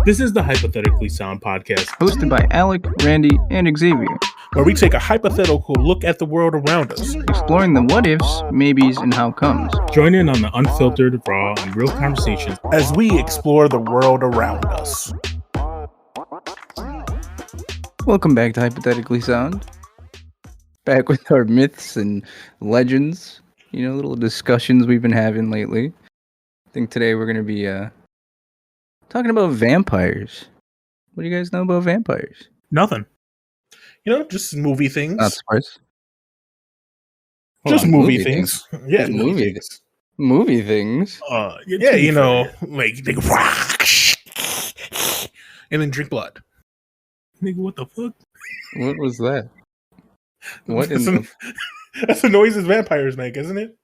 This is the Hypothetically Sound podcast, hosted by Alec, Randy, and Xavier, where we take a hypothetical look at the world around us, exploring the what ifs, maybes, and how comes. Join in on the unfiltered, raw, and real conversations as we explore the world around us. Welcome back to Hypothetically Sound. Back with our myths and legends, little discussions we've been having lately. I think today we're going to be talking about vampires. What do you guys know about vampires? Nothing. Just movie things. Not surprised. Just movie things. Yeah, movie things. Movie things? like they go and then drink blood. Nigga, what the fuck? What was that? What that's the noises vampires make, isn't it?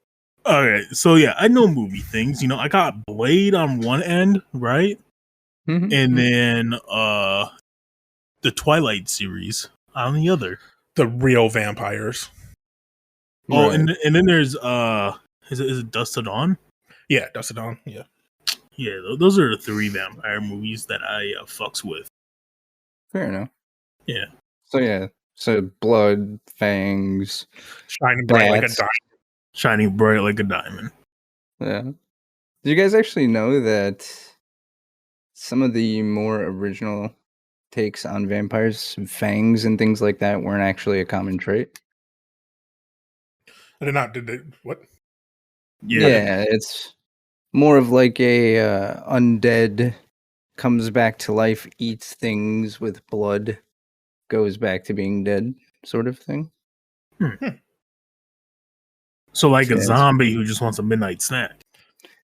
Okay, so yeah, I know movie things. I got Blade on one end, right? Mm-hmm. And then the Twilight series on the other. The real vampires. Oh, right. and then there's is it Dust to Dawn? Yeah, Dust to Dawn. Yeah. Yeah, those are the three vampire movies that I fucks with. Fair enough. Yeah. So blood, fangs, shining bright like a diamond. Shining bright like a diamond. Yeah. Do you guys actually know that some of the more original takes on vampires, fangs and things like that, weren't actually a common trait? They're not. Did they? What? Yeah, it's more of like a undead comes back to life, eats things with blood, goes back to being dead, sort of thing. So like a zombie who just wants a midnight snack.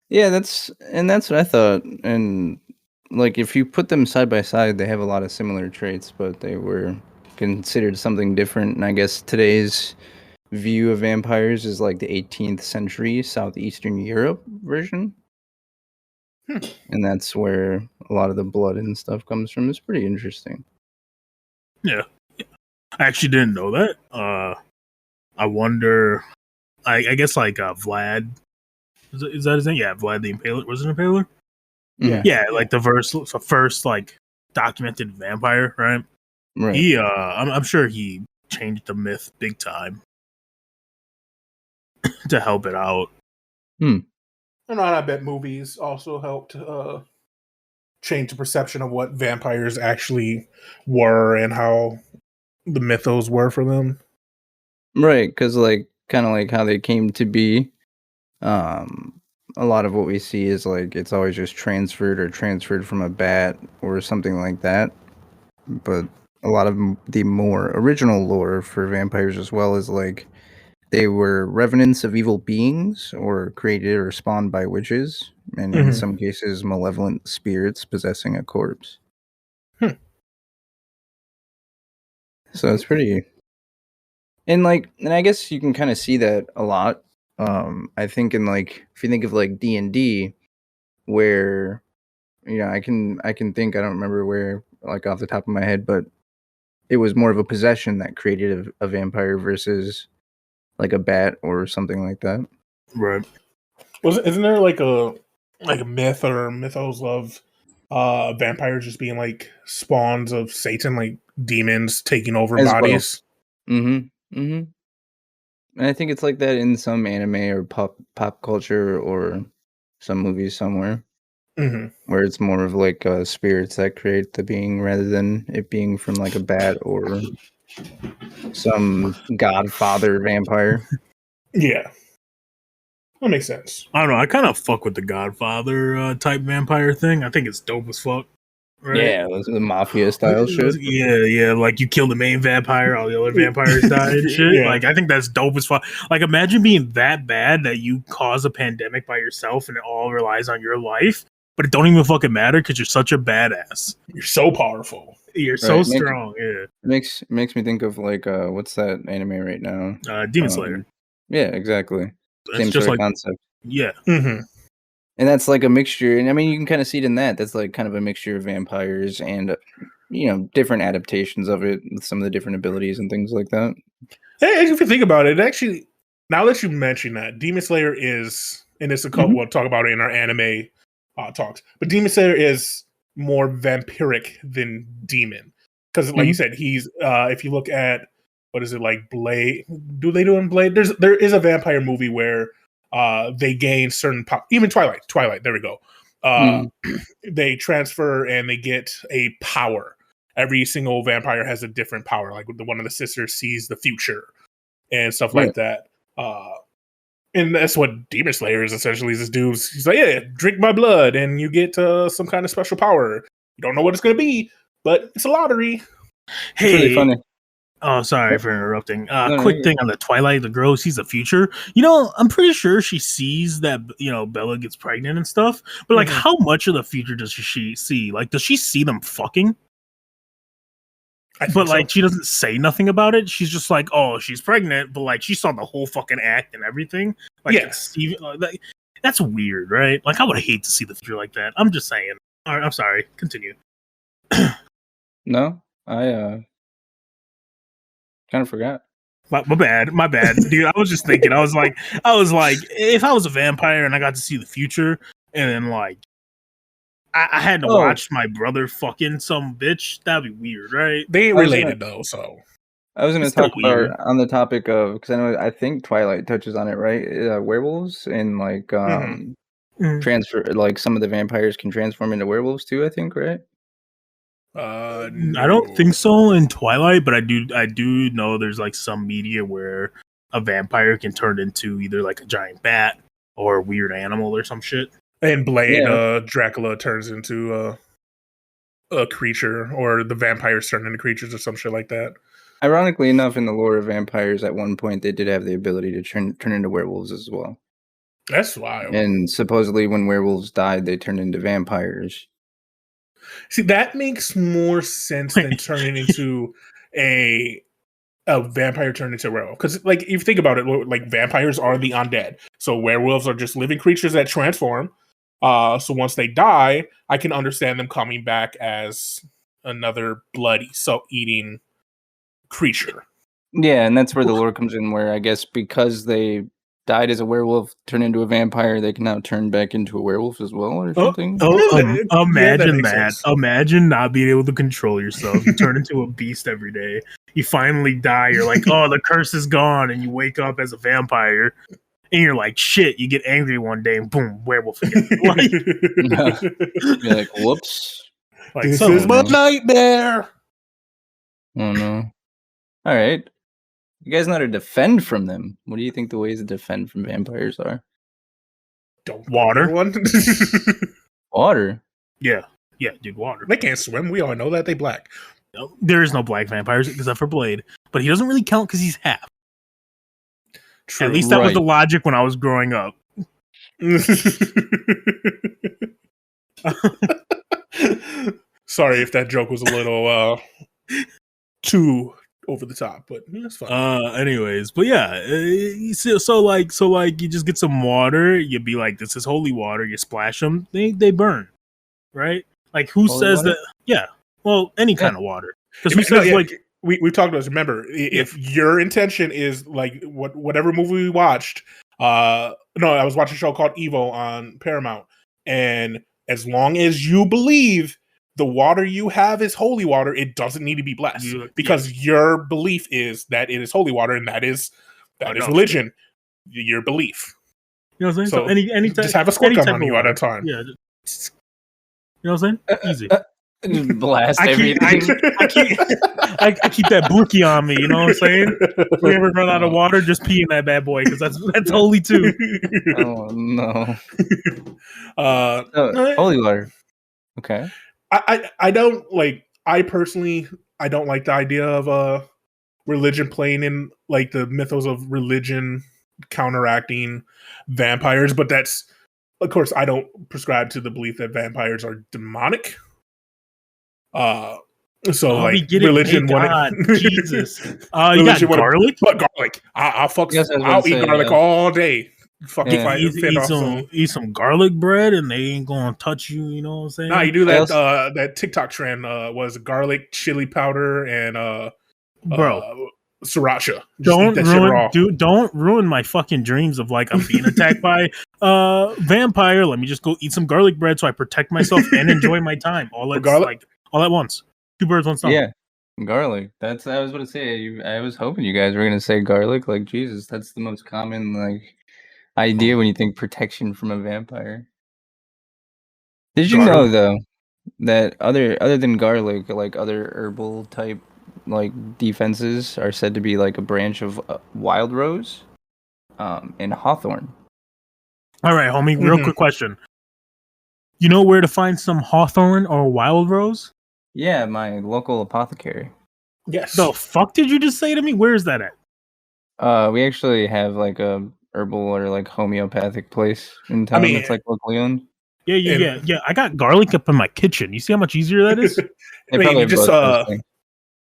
Yeah, that's what I thought. And like if you put them side by side, they have a lot of similar traits, but they were considered something different. And I guess today's view of vampires is like the 18th century Southeastern Europe version. And that's where a lot of the blood and stuff comes from. It's pretty interesting. Yeah. I actually didn't know that. I wonder, I guess like Vlad, is that his name? Yeah, Vlad the Impaler. Was it Impaler? Yeah. Yeah, like the first like documented vampire, right? Right. He, I'm sure he changed the myth big time to help it out. And I bet movies also helped change the perception of what vampires actually were and how the mythos were for them. Right, because like kind of like how they came to be. A lot of what we see is like it's always just transferred from a bat or something like that. But a lot of the more original lore for vampires as well is like they were revenants of evil beings or created or spawned by witches, and in some cases malevolent spirits possessing a corpse. So it's pretty... And I guess you can kind of see that a lot. I think in like, if you think of like D&D, where, I can think, I don't remember where, like off the top of my head, but it was more of a possession that created a vampire versus like a bat or something like that. Right. Isn't there like a myth or mythos of vampires just being like spawns of Satan, like demons taking over As bodies? Well. And I think it's like that in some anime or pop culture or some movies somewhere, where it's more of like spirits that create the being rather than it being from like a bat or some godfather vampire. Yeah, that makes sense. I don't know. I kind of fuck with the Godfather type vampire thing. I think it's dope as fuck. Right? Yeah, it was the mafia style shit. Yeah. Like you kill the main vampire, all the other vampires die and shit. Yeah. Like I think that's dope as fuck. Like imagine being that bad that you cause a pandemic by yourself and it all relies on your life, but it don't even fucking matter because you're such a badass. You're so powerful. You're so strong. Yeah. Makes me think of like what's that anime right now? Demon Slayer. Yeah, exactly. It's Same just sort like of concept. Yeah. And that's like a mixture, and I mean you can kind of see it in that. That's like kind of a mixture of vampires and different adaptations of it with some of the different abilities and things like that. Hey, if you think about it, actually, now that you mention that, Demon Slayer is, and it's a couple we'll talk about it in our anime talks, but Demon Slayer is more vampiric than demon. Because, like you said, he's if you look at what is it like Blade? Do they do in Blade? There is a vampire movie where they gain certain power. Even Twilight. There we go. They transfer and they get a power. Every single vampire has a different power. Like one of the sisters sees the future and stuff like that. And that's what Demon Slayer is essentially. This dude's he's like, yeah, drink my blood and you get some kind of special power. You don't know what it's going to be, but it's a lottery. Hey, it's really funny. Oh, sorry for interrupting. Quick thing on the Twilight, the girl who sees the future. I'm pretty sure she sees that, Bella gets pregnant and stuff. But, like, how much of the future does she see? Like, does she see them fucking? But, like, she doesn't say nothing about it. She's just like, oh, she's pregnant. But, like, she saw the whole fucking act and everything. Like, that's weird, right? Like, I would hate to see the future like that. I'm just saying. All right, I'm sorry. Continue. No, I kind of forgot. My bad, dude. I was just thinking. I was like, if I was a vampire and I got to see the future, and then like, I had to watch my brother fucking some bitch. That'd be weird, right? They ain't related though, so. I was going to talk about on the topic of because I think Twilight touches on it, right? Werewolves and like transfer, like some of the vampires can transform into werewolves too. I think, right? No. I don't think so in Twilight, but I do know there's like some media where a vampire can turn into either like a giant bat or a weird animal or some shit. And Blade, Dracula turns into a creature, or the vampires turn into creatures or some shit like that. Ironically enough, in the lore of vampires, at one point they did have the ability to turn into werewolves as well. That's wild. And supposedly, when werewolves died, they turned into vampires. See, that makes more sense than turning into a vampire turned into a werewolf. Because, like, if you think about it, like, vampires are the undead. So werewolves are just living creatures that transform. So once they die, I can understand them coming back as another bloody, eating creature. Yeah, and that's where the lore comes in, where I guess because they died as a werewolf, turned into a vampire, they can now turn back into a werewolf as well, or something. Imagine that. Imagine not being able to control yourself. You turn into a beast every day. You finally die. You're like, oh, the curse is gone, and you wake up as a vampire. And you're like, shit. You get angry one day, and boom, werewolf again. You're like, whoops. Like, this is my nightmare. Oh no! All right. You guys know how to defend from them. What do you think the ways to defend from vampires are? Don't water. Water? Yeah, dude, water. They can't swim. We all know that. They black. No, there is no black vampires except for Blade. But he doesn't really count because he's half. True. At least that was the logic when I was growing up. Sorry if that joke was a little too over the top, but that's fine. Anyways, but yeah, so you just get some water. You'd be like, this is holy water. You splash them, they burn, right? Like, who holy says water? That? Yeah, well, any kind of water. Because who says like we talked about this. Remember, if your intention is like whatever movie we watched. I was watching a show called Evo on Paramount, and as long as you believe the water you have is holy water, it doesn't need to be blessed because your belief is that it is holy water, and that is religion. Your belief. You know what I'm saying? So any just have a squirt gun on you at a time. Yeah. You know what I'm saying? Easy. Blast everything. I keep that brookie on me. You know what I'm saying? If we ever run out of water, just pee in that bad boy because that's holy too. Oh no. Holy water. Okay. I don't like. I personally don't like the idea of religion playing in like the mythos of religion counteracting vampires, but that's, of course, I don't prescribe to the belief that vampires are demonic. So like religion, Jesus. You got garlic? But garlic, I'll eat garlic all day. Fucking eat some garlic bread, and they ain't gonna touch you. You know what I'm saying? Nah, you do that. That TikTok trend was garlic chili powder and sriracha. Just Don't eat that shit raw. don't ruin my fucking dreams of like I'm being attacked by vampire. Let me just go eat some garlic bread so I protect myself and enjoy my time all at once. Two birds, one stone. Yeah, garlic. That's I was going to say. I was hoping you guys were going to say garlic. Like Jesus, that's the most common like idea when you think protection from a vampire. Did you know though that other than garlic, like other herbal type like defenses are said to be like a branch of wild rose, and hawthorn. All right, homie. Real quick question. You know where to find some hawthorn or wild rose? Yeah, my local apothecary. Yes. The fuck did you just say to me? Where is that at? We actually have like a herbal or like homeopathic place in town that's like locally owned. Yeah. I got garlic up in my kitchen. You see how much easier that is?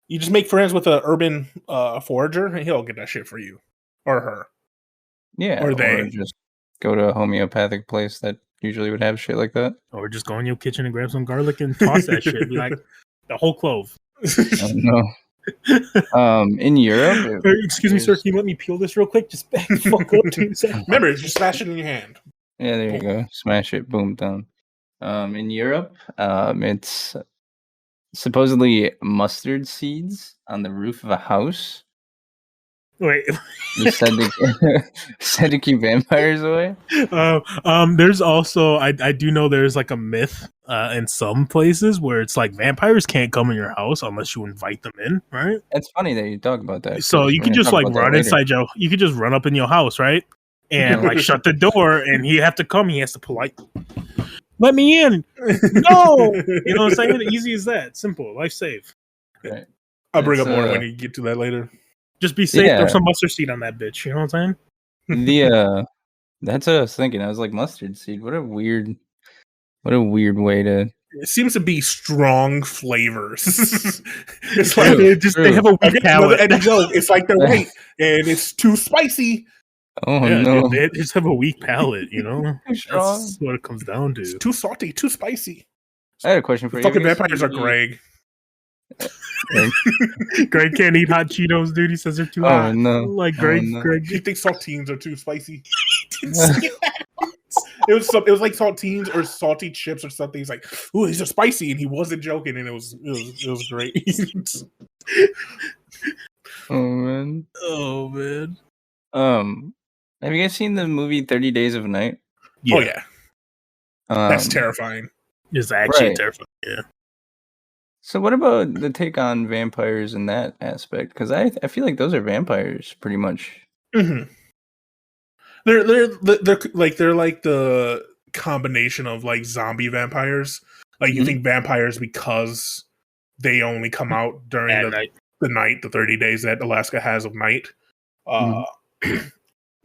You just make friends with an urban forager, and he'll get that shit for you, or her. Yeah, or they just go to a homeopathic place that usually would have shit like that. Or just go in your kitchen and grab some garlic and toss that shit. Be like the whole clove. No. In Europe. Excuse me, sir. Can you let me peel this real quick? Just back the fuck up 2 seconds. Remember, just smash it in your hand. Yeah, there you go. Smash it. Boom, done. In Europe, it's supposedly mustard seeds on the roof of a house. Wait. said to keep vampires away. There's also I do know there's like a myth in some places where it's like vampires can't come in your house unless you invite them in, right? It's funny that you talk about that. So you could just like run inside you could just run up in your house, right? And like shut the door, and he have to come. He has to politely let me in. No, you know what I'm saying? Easy as that. Simple. Life save. Right. I'll bring up more when you get to that later. Just be safe. Throw some mustard seed on that bitch. You know what I'm saying? That's what I was thinking. I was like, mustard seed. What a weird way to. It seems to be strong flavors. It's like they have a weak palate. And joke, it's like they're white and it's too spicy. Oh yeah, no! They just have a weak palate, you know. That's what it comes down to. It's too salty, too spicy. I had a question for you. Fucking vampires are Greg. Greg can't eat hot Cheetos, dude. He says they're too hot. Oh no! Like Greg, Greg, he thinks saltines are too spicy. It was like saltines or salty chips or something. He's like, "Ooh, these are spicy," and he wasn't joking, and it was great. Oh man. Have you guys seen the movie 30 Days of Night? Yeah. Oh yeah. That's terrifying. It's actually terrifying. Yeah. So what about the take on vampires in that aspect? Because I feel like those are vampires pretty much. Mm-hmm. They're like the combination of like zombie vampires. Like you think vampires because they only come out during the 30 days that Alaska has of night.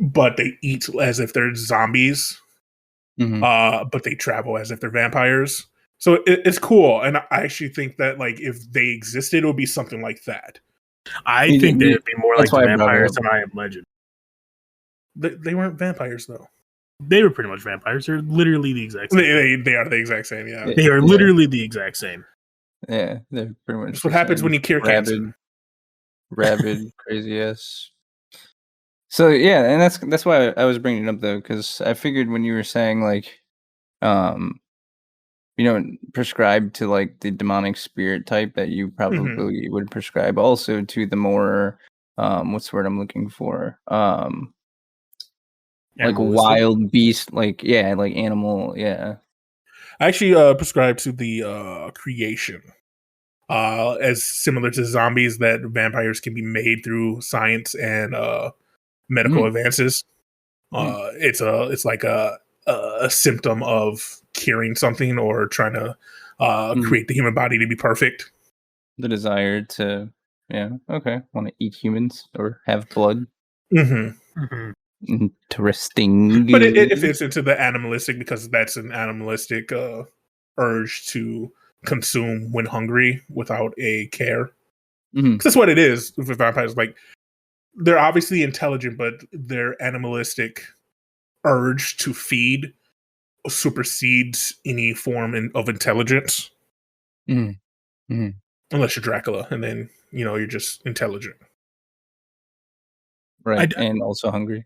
But they eat as if they're zombies. But they travel as if they're vampires. So it's cool, and I actually think that like if they existed, it would be something like that. I think they would be more like vampires than I Am Legend. They weren't vampires though. They were pretty much vampires. They're literally the exact same. They are the exact same. Yeah, they are literally the exact same. Yeah, they're pretty much. That's what happens when you cure cancer. Rabid, crazy ass. So yeah, and that's why I was bringing it up though, because I figured when you were saying like, prescribe to like the demonic spirit type that you probably would prescribe also to the more, what's the word I'm looking for? Like wild beast, like animal, yeah. I actually prescribe to the creation, as similar to zombies that vampires can be made through science and medical advances. It's like a symptom of curing something or trying to create the human body to be perfect. The desire to, want to eat humans or have blood. Interesting. But it fits into the animalistic because that's an animalistic urge to consume when hungry without a care. Because that's what it is with vampires. Like, they're obviously intelligent, but their animalistic urge to feed supersedes any form of intelligence. Unless you're Dracula, and then you're just intelligent. Right, and also hungry.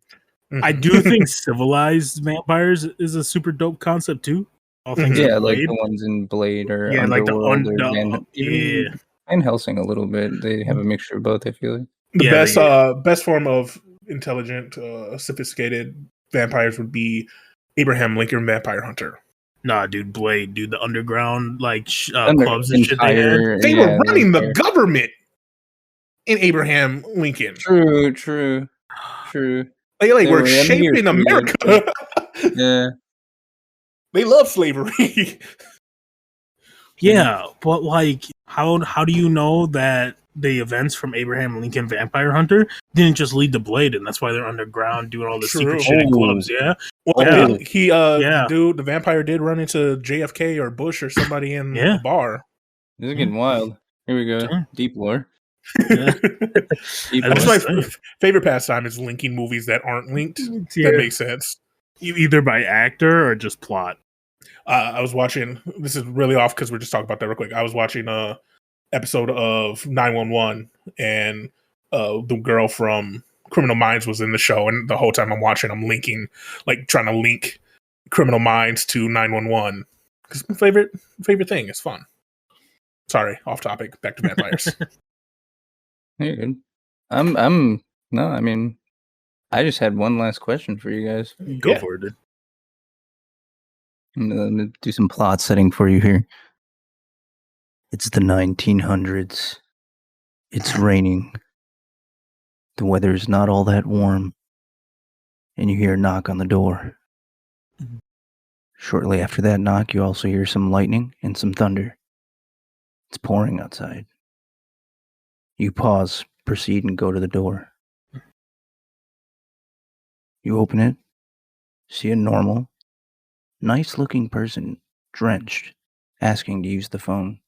I do think civilized vampires is a super dope concept too. All things Yeah, like the ones in Blade or yeah, like Underworld yeah, and Helsing a little bit. They have a mixture of both, I feel like. The best form of intelligent, sophisticated vampires would be Abraham Lincoln Vampire Hunter. Nah, dude, Blade, dude, the underground clubs and shit they had. They were running the government in Abraham Lincoln. True. They were shaping America. Yeah. They love slavery. Yeah, but like, how do you know that the events from Abraham Lincoln Vampire Hunter didn't just lead to Blade, and that's why they're underground doing all the secret shit in clubs? Yeah, Dude, the vampire did run into JFK or Bush or somebody in a bar. This is getting wild. Here we go. Deep lore. Yeah. That's my favorite pastime is linking movies that aren't linked. That makes sense. Either by actor or just plot. I was watching. This is really off because we're just talking about that real quick. I was watching a episode of 911, and the girl from Criminal Minds was in the show, and the whole time I'm watching, I'm linking, like trying to link Criminal Minds to 911 because my favorite thing is fun. Sorry, off topic. Back to vampires. Hey, good. No, I mean, I just had one last question for you guys. Go for it, dude. I'm gonna do some plot setting for you here. It's the 1900s. It's raining. The weather's not all that warm. And you hear a knock on the door. Mm-hmm. Shortly after that knock, you also hear some lightning and some thunder. It's pouring outside. You pause, proceed, and go to the door. You open it, see a normal, nice-looking person, drenched, asking to use the phone.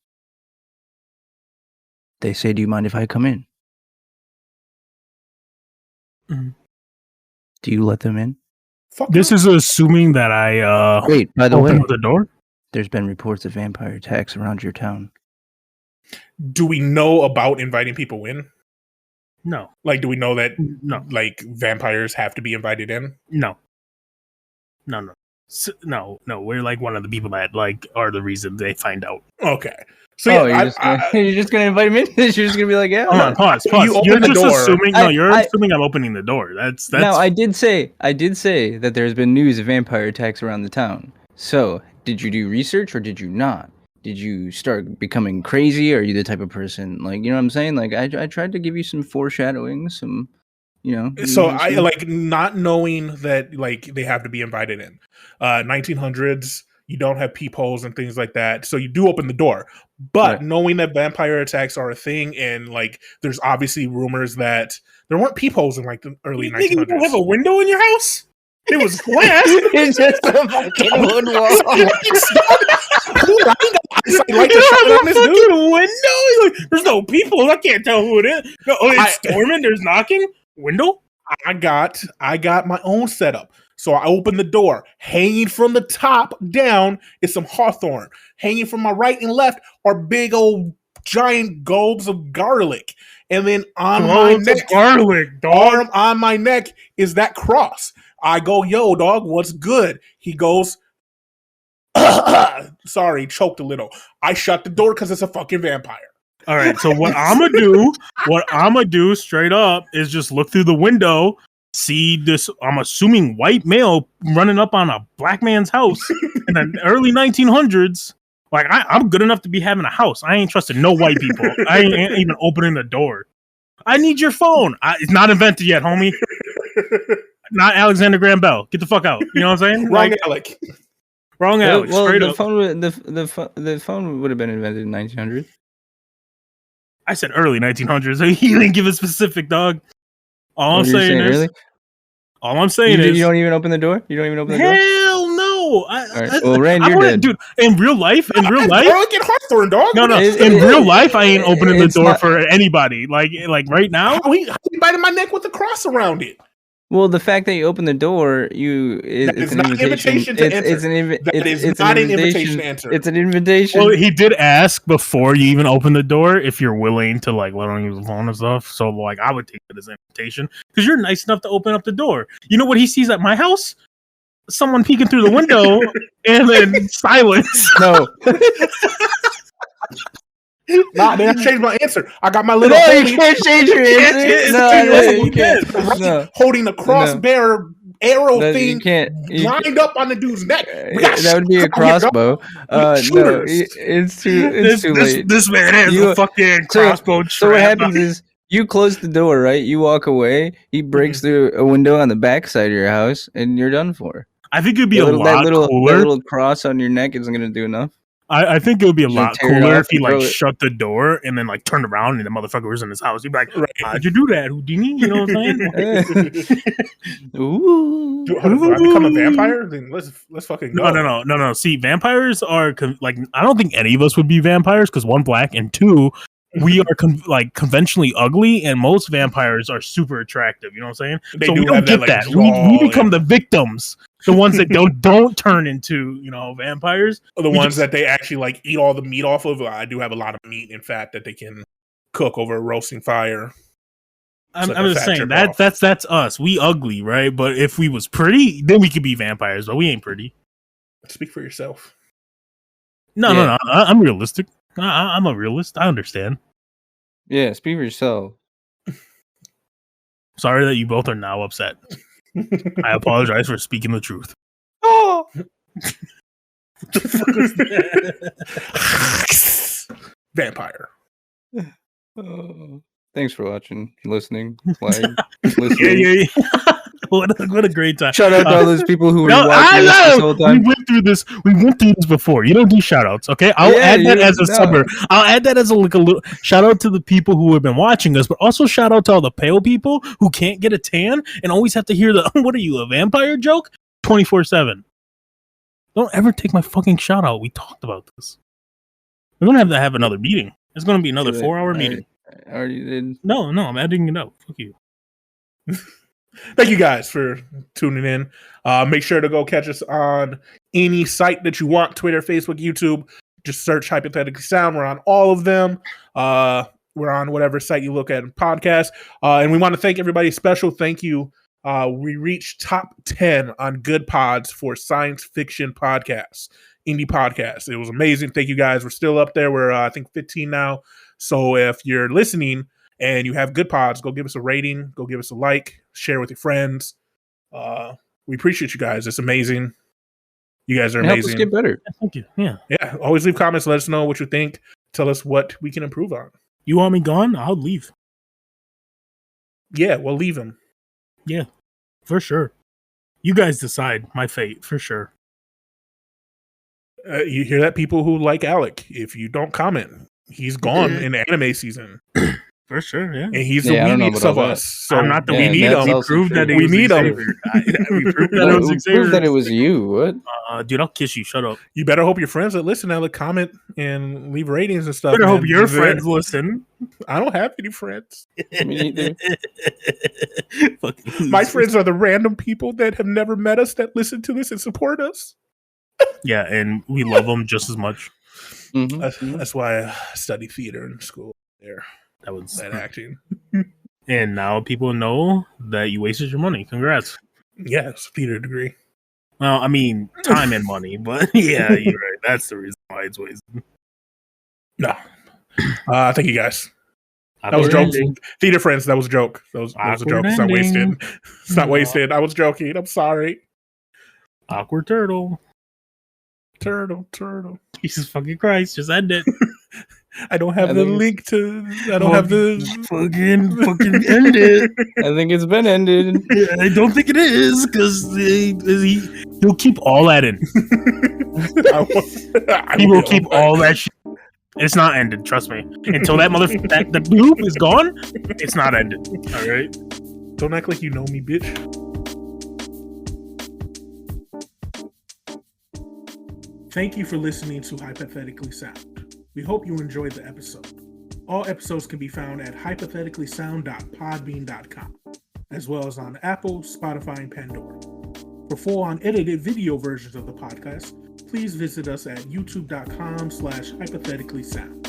They say, "Do you mind if I come in?" Mm-hmm. Do you let them in? This is assuming that I wait. By the way, the door. There's been reports of vampire attacks around your town. Do we know about inviting people in? No. Like, do we know that no? Like, vampires have to be invited in? No. We're like one of the people that like are the reason they find out. Okay. So you're just gonna invite him in? You're just gonna be like, yeah. Hold on, pause. You're just assuming. Assuming I'm opening the door. That's. Now, I did say that there's been news of vampire attacks around the town. So, did you do research or did you not? Did you start becoming crazy? Or are you the type of person like, you know what I'm saying? Like, I tried to give you some foreshadowing, some, you know. So I like not knowing that like they have to be invited in. 1900s. You don't have peepholes and things like that. So you do open the door. But knowing that vampire attacks are a thing and like there's obviously rumors that there weren't peepholes in like the early 1900s. You don't have a window in your house? It was glass. It's just a fucking wood wall. Window? There's no people. I can't tell who it is. No, it's storming. There's knocking. Window? I got my own setup. So I open the door. Hanging from the top down is some hawthorn. Hanging from my right and left are big old giant globes of garlic. And then on my neck, arm on my neck is that cross. I go, "Yo, dog, what's good?" He goes, sorry, choked a little. I shut the door because it's a fucking vampire. All right, so what I'm gonna do straight up is just look through the window, see this, I'm assuming white male running up on a black man's house in the early 1900s. Like, I'm good enough to be having a house. I ain't trusting no white people. I ain't even opening the door. I need your phone. It's not invented yet, homie. Not Alexander Graham Bell. Get the fuck out. You know what I'm saying? Wrong Alex. Well, straight the up. The phone would have been invented in 1900. I said early 1900s. So he didn't give a specific, dog. All I'm saying is you don't even open the door. You don't even open the door. Hell no. Well, Rand, you're dead, dude. In real life, get Hawthorne, dog. No. In real life, I ain't opening the door for anybody. Like right now, he biting my neck with a cross around it. Well, the fact that you open the door, it's an invitation. It's an invitation to enter. It's an invitation. Well, he did ask before you even open the door if you're willing to like let him use the phone and stuff. So like, I would take it as an invitation because you're nice enough to open up the door. You know what he sees at my house? Someone peeking through the window and then silence. No. Nah, then I changed my answer. I got my little. No, you can't change your answer. No, you can't. No. Holding the crossbearer arrow thing lined up on the dude's neck. That would be a crossbow. No, it's too late. This man has a fucking crossbow. So what happens is you close the door, right? You walk away. He breaks through a window on the back side of your house, and you're done for. I think it'd be a lot cooler. That little cross on your neck isn't going to do enough. I think it would be a lot cooler if he like shut the door and then like turned around and the motherfucker was in his house. He'd be like, "How'd you do that, Houdini?" You know what I'm saying? Ooh. Dude, do I become a vampire? Then let's fucking go. No. See, vampires are like I don't think any of us would be vampires because one, black, and two, we are conventionally ugly, and most vampires are super attractive. You know what I'm saying? So we don't get that. We become the victims. The ones that don't turn into, vampires. The ones that they actually like eat all the meat off of. I do have a lot of meat and fat that they can cook over a roasting fire. I'm just saying that's us. We ugly, right? But if we was pretty, then we could be vampires. But we ain't pretty. Speak for yourself. No. I'm realistic. I'm a realist. I understand. Yeah, speak for yourself. Sorry that you both are now upset. I apologize for speaking the truth. Oh, what the fuck is that? Vampire. Thanks for watching, listening, playing, listening. Yeah. What a great time. Shout out to all those people who were watching this whole time. We went through this before. You don't do shout outs, okay? I'll add that as a summer. I'll add that as a little shout out to the people who have been watching us, but also shout out to all the pale people who can't get a tan and always have to hear the "what are you, a vampire" joke 24/7. Don't ever take my fucking shout out. We talked about this. We're gonna have to have another meeting. It's gonna be another 4-hour meeting. I already did. No, I'm adding it up. Fuck you. Thank you guys for tuning in. Make sure to go catch us on any site that you want: Twitter, Facebook, YouTube. Just search Hypothetically Sound. We're on all of them. We're on whatever site you look at in podcasts. And we want to thank everybody. Special thank you. We reached top 10 on Good Pods for science fiction podcasts, indie podcasts. It was amazing. Thank you guys. We're still up there. We're I think 15 now. So if you're listening and you have Good Pods, go give us a rating, go give us a like, share with your friends. We appreciate you guys. It's amazing. You guys are amazing. Help us get better. Thank you. Yeah. Always leave comments. Let us know what you think. Tell us what we can improve on. You want me gone? I'll leave. Yeah, we'll leave him. Yeah, for sure. You guys decide my fate, for sure. You hear that, people who like Alec? If you don't comment, he's gone in anime season. For sure, yeah. And he's the weeniest of us. So I'm not the we need him. We proved that we need him. We proved that it was you. What? Dude, I'll kiss you. Shut up. You better hope your friends that listen, Alec, comment and leave ratings and stuff. Better hope your friends listen. I don't have any friends. Me neither. My friends are the random people that have never met us that listen to this and support us. Yeah, and we love them just as much. Mm-hmm. That's why I studied theater in school. There, that was that acting. And now people know that you wasted your money. Congrats. Yeah, it's a theater degree. Well, I mean, time and money, but yeah, you're right. That's the reason why it's wasted. No. Thank you guys. That was a joke. Theater friends, that was a joke. That was a joke. It's not wasted. It's not wasted. I was joking. I'm sorry. Awkward turtle. Turtle. Jesus fucking Christ, just end it. I don't have the link to. I don't have the fucking end it. I think it's been ended. Yeah, I don't think it is because he'll keep all that in. He will keep all that shit. It's not ended. Trust me. Until that motherfucker, the bloop is gone, it's not ended. All right. Don't act like you know me, bitch. Thank you for listening to Hypothetically Sound. We hope you enjoyed the episode. All episodes can be found at hypotheticallysound.podbean.com. as well as on Apple, Spotify, and Pandora. For full unedited video versions of the podcast, please visit us at youtube.com/hypotheticallysound.